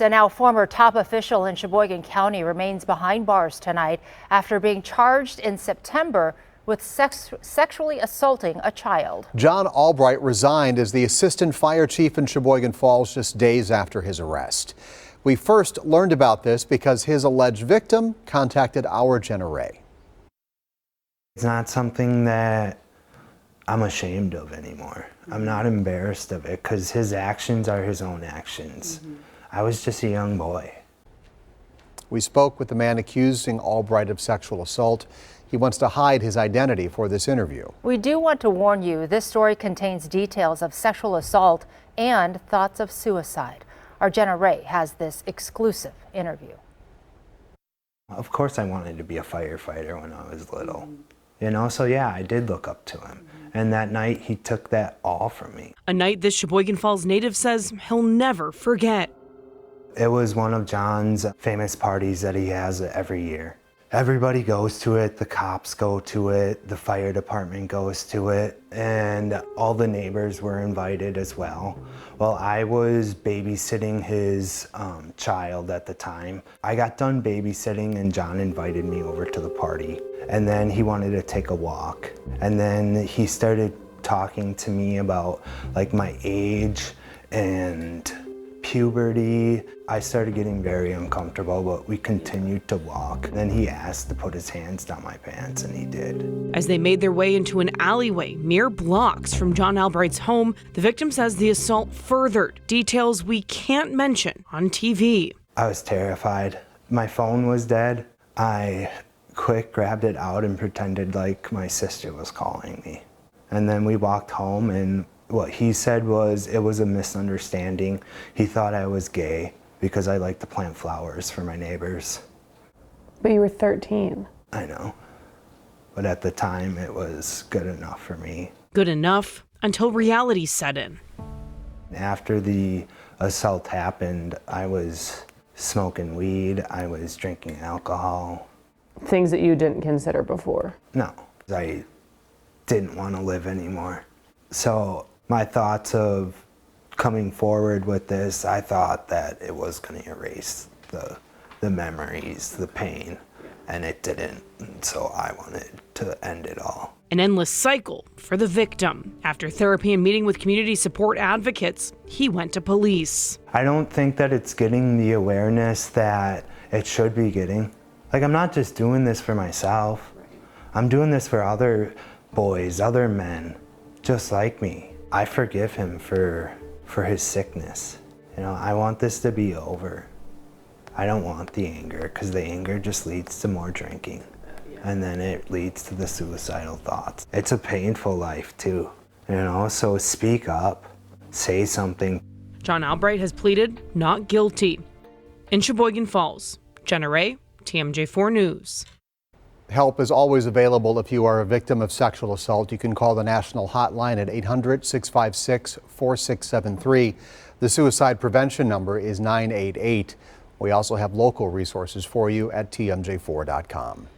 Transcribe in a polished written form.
A now former top official in Sheboygan County remains behind bars tonight after being charged in September with sexually assaulting a child. John Albright resigned as the assistant fire chief in Sheboygan Falls just days after his arrest. We first learned about this because his alleged victim contacted our Jenna. It's not something that I'm ashamed of anymore. I'm not embarrassed of it because his actions are his own actions. I was just a young boy. We spoke with the man accusing Albright of sexual assault. He wants to hide his identity for this interview. We do want to warn you, this story contains details of sexual assault and thoughts of suicide. Our Jenna has this exclusive interview. Of course I wanted to be a firefighter when I was little. You know, so yeah, I did look up to him. And that night he took that all from me. A night this Sheboygan Falls native says he'll never forget. It was one of John's famous parties that he has every year. Everybody goes to it, the cops go to it, the fire department goes to it, and all the neighbors were invited as well. Well, I was babysitting his child at the time. I got done babysitting and John invited me over to the party. And then he wanted to take a walk. And then he started talking to me about like my age and puberty. I started getting very uncomfortable, but we continued to walk. Then he asked to put his hands down my pants, and he did. As they made their way into an alleyway mere blocks from John Albright's home, the victim says the assault furthered details we can't mention on TV. I was terrified. My phone was dead. I quick grabbed it out and pretended like my sister was calling me. And then we walked home, and what he said was it was a misunderstanding. He thought I was gay because I like to plant flowers for my neighbors. But you were 13. I know. But at the time, it was good enough for me. Good enough until reality set in. After the assault happened, I was smoking weed, I was drinking alcohol. Things that you didn't consider before? No, I didn't want to live anymore. So my thoughts of coming forward with this, I thought that it was going to erase the memories, the pain, and it didn't. And so I wanted to end it all. An endless cycle for the victim. After therapy and meeting with community support advocates, he went to police. I don't think that it's getting the awareness that it should be getting. Like, I'm not just doing this for myself. I'm doing this for other boys, other men, just like me. I forgive him for his sickness. You know, I want this to be over. I don't want the anger, because the anger just leads to more drinking. And then it leads to the suicidal thoughts. It's a painful life too, you know, so speak up, say something. John Albright has pleaded not guilty. In Sheboygan Falls, Jenna, TMJ4 News. Help is always available if you are a victim of sexual assault. You can call the national hotline at 800-656-4673. The suicide prevention number is 988. We also have local resources for you at tmj4.com.